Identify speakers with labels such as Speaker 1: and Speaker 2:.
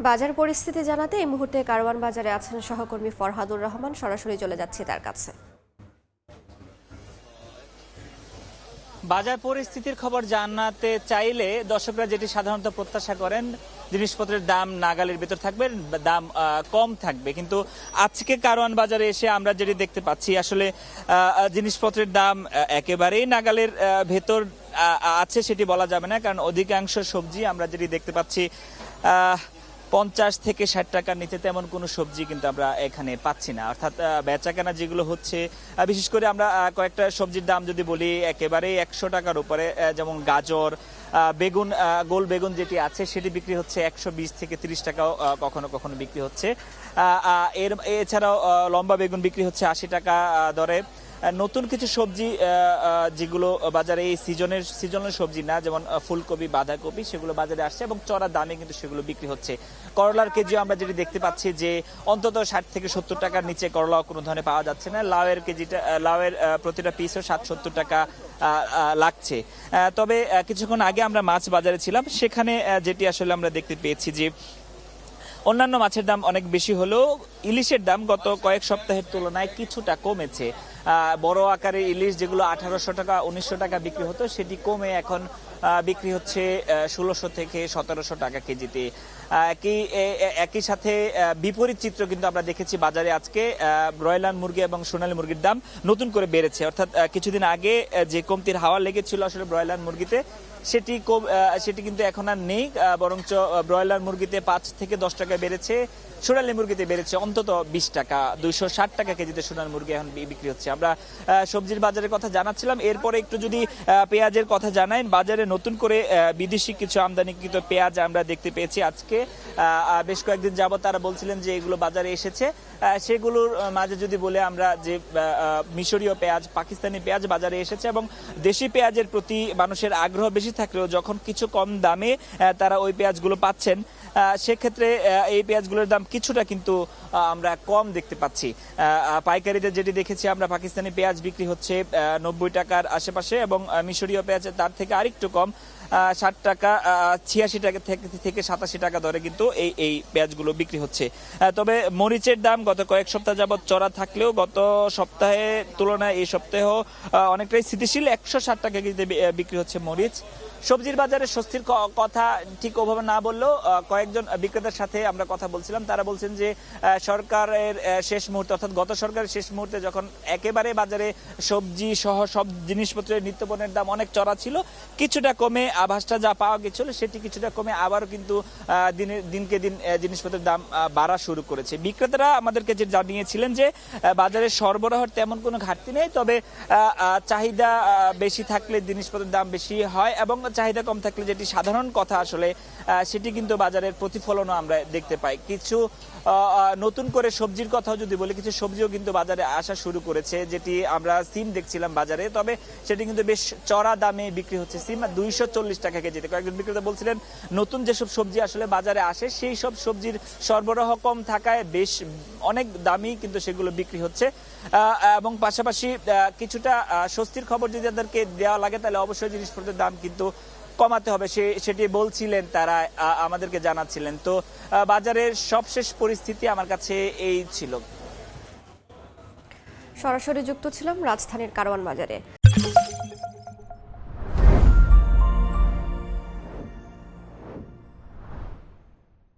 Speaker 1: বাজার পরিস্থিতি জানাতে এই মুহূর্তে কারওয়ান বাজারে আছেন সহকর্মী ফরহাদুর রহমান। সরাসরি চলে যাচ্ছি তার কাছে।
Speaker 2: বাজার পরিস্থিতির খবর জানাতে চাইলে দর্শকরা যেটি সাধারণত প্রত্যাশা করেন, জিনিসপত্রের দাম নাগালের ভিতর থাকবে, দাম কম থাকবে, কিন্তু আজকে কারওয়ান বাজারে এসে আমরা যেটি দেখতে পাচ্ছি আসলে জিনিসপত্রের দাম একেবারেই নাগালের ভেতর আছে সেটি বলা যাবে না, কারণ অধিকাংশ সবজি আমরা যেটি দেখতে পাচ্ছি 50 থেকে 60 টাকার নিচে তেমন কোনো সবজি কিন্তু আমরা এখানে পাচ্ছি না। অর্থাৎ বেচাকেনা যেগুলো হচ্ছে, বিশেষ করে আমরা কয়েকটা সবজির দাম যদি বলি একেবারে 100 টাকার উপরে, যেমন গাজর, বেগুন, গোল বেগুন যেটি আছে সেটি বিক্রি হচ্ছে 120 থেকে 30 টাকাও কখনো কখনো বিক্রি হচ্ছে। এছাড়াও লম্বা বেগুন বিক্রি হচ্ছে 80 টাকা দরে। নতুন কিছু সবজি যেগুলো বাজারে এই সিজনের সবজি না, যেমন ফুলকপি, বাঁধাকপি, সেগুলো বাজারে আসছে এবং চড়া দামে কিন্তু সেগুলো বিক্রি হচ্ছে। করলার কেজিও আমরা যেটি দেখতে পাচ্ছি যে অন্তত 60 থেকে 70 টাকার নিচে করলাও কোনো ধরনের পাওয়া যাচ্ছে না। লাউয়ের প্রতিটা পিসও 60-70 টাকা লাগছে। তবে কিছুক্ষণ আগে আমরা মাছ বাজারে ছিলাম, সেখানে যেটি আসলে আমরা দেখতে পেয়েছি যে অন্যান্য মাছের দাম অনেক বেশি হলেও ইলিশের দাম গত কয়েক সপ্তাহের তুলনায় কিছুটা কমেছে। বড় আকারের ইলিশ যেগুলো 1800 টাকা 1900 টাকা বিক্রি হতো, সেটি কমে এখন বিক্রি হচ্ছে 1600 থেকে 1700 টাকা কেজিতে। একই সাথে বিপরীত চিত্র কিন্তু আমরা দেখেছি বাজারে আজকে ব্রয়লার মুরগি এবং সোনালী মুরগির দাম নতুন করে বেড়েছে। অর্থাৎ কিছুদিন আগে যে কমতির হাওয়া লেগেছিল আসলে ব্রয়লার মুরগিতে, সেটি কিন্তু এখন আর নেই, বরঞ্চ ব্রয়লার মুরগিতে 5 থেকে 10 টাকা বেড়েছে, সোনালী মুরগিতে বেড়েছে অন্তত 20 টাকা। 260 টাকা কেজিতে সোনালী মুরগি এখন বিক্রি হচ্ছে। আমরা সবজির বাজারের কথা জানাচ্ছিলাম, এরপরে একটু যদি পেঁয়াজের কথা জানাই, বাজারে নতুন করে বিদেশি কিছু আমদানিকৃত পেঁয়াজ আমরা দেখতে পেয়েছি আজকে। বেশ কয়েকদিন যাবত তারা বলছিলেন যে এগুলো বাজারে এসেছে, সেগুলোর মাঝে যদি বলে আমরা যে মিশরীয় পেঁয়াজ, পাকিস্তানি পেঁয়াজ বাজারে এসেছে এবং দেশি পেঁয়াজের প্রতি মানুষের আগ্রহ বেশি থাকলেও যখন কিছু কম দামে তারা ওই পেঁয়াজগুলো পাচ্ছেন, সেক্ষেত্রে এই পেঁয়াজগুলোর দাম কিছুটা কিন্তু আমরা কম দেখতে পাচ্ছি। পাইকারিতে যেটি দেখেছি আমরা, পাকিস্তানি পেঁয়াজ বিক্রি হচ্ছে 90 টাকার আশেপাশে এবং মিশরীয় পেঁয়াজ তার থেকে আরেকটু কম, 60 টাকা 86 টাকা থেকে 87 টাকা দরে কিন্তু এই পেঁয়াজগুলো বিক্রি হচ্ছে। তবে মরিচের দাম গত কয়েক সপ্তাহ যাবৎ চড়া থাকলেও গত সপ্তাহের তুলনায় এই সপ্তাহেও অনেকটাই স্থিতিশীল, 160 টাকা কেজিতে বিক্রি হচ্ছে মরিচ। সবজির বাজারে স্বস্তির কথা ঠিক ওভাবে না বললেও কয়েকজন বিক্রেতার সাথে আমরা কথা বলছিলাম, তারা বলছেন যে সরকারের শেষ মুহূর্তে, অর্থাৎ গত সরকারের শেষ মুহূর্তে যখন একেবারে বাজারে সবজি সহ সব জিনিসপত্রের নিত্যপণ্যের দাম অনেক চড়া ছিল, কিছুটা কমে আভাসটা যা পাওয়া গেছিল সেটি কিছুটা কমে আবারও কিন্তু দিনকে দিন জিনিসপত্রের দাম বাড়া শুরু করেছে। বিক্রেতারা আমাদেরকে যে জানিয়েছিলেন যে বাজারে সরবরাহের তেমন কোনো ঘাটতি নেই, তবে চাহিদা বেশি থাকলে জিনিসপত্রের দাম বেশি হয় এবং চাহিদা কম থাকলে, যেটি সাধারণ কথা আসলে, সেটি কিন্তু বাজারের প্রতিফলনও আমরা দেখতে পাই। কিছু নতুন করে সবজির কথাও যদি বলি, কিছু সবজিও কিন্তু বাজারে আসা শুরু করেছে, যেটি আমরা সিম দেখছিলাম বাজারে, তবে সেটি কিন্তু বেশ চড়া দামে বিক্রি হচ্ছে। সিম 240 টাকা কেজিতে। কয়েকজন বিক্রেতা বলছিলেন নতুন যেসব সবজি আসলে বাজারে আসে সেই সব সবজির সরবরাহ কম থাকায় বেশ অনেক দামি কিন্তু সেগুলো বিক্রি হচ্ছে। এবং পাশাপাশি কিছুটা স্বস্তির খবর যদি তাদেরকে দেওয়া লাগে তাহলে অবশ্যই জিনিসপত্রের দাম কিন্তু কমাতে হবে, সেটি বলছিলেন তারা, আমাদেরকে জানাচ্ছিলেন। তো বাজারের সবশেষ পরিস্থিতি আমার কাছে এই ছিল।
Speaker 1: সরাসরি যুক্ত ছিলাম রাজধানীর কারওয়ান বাজারে।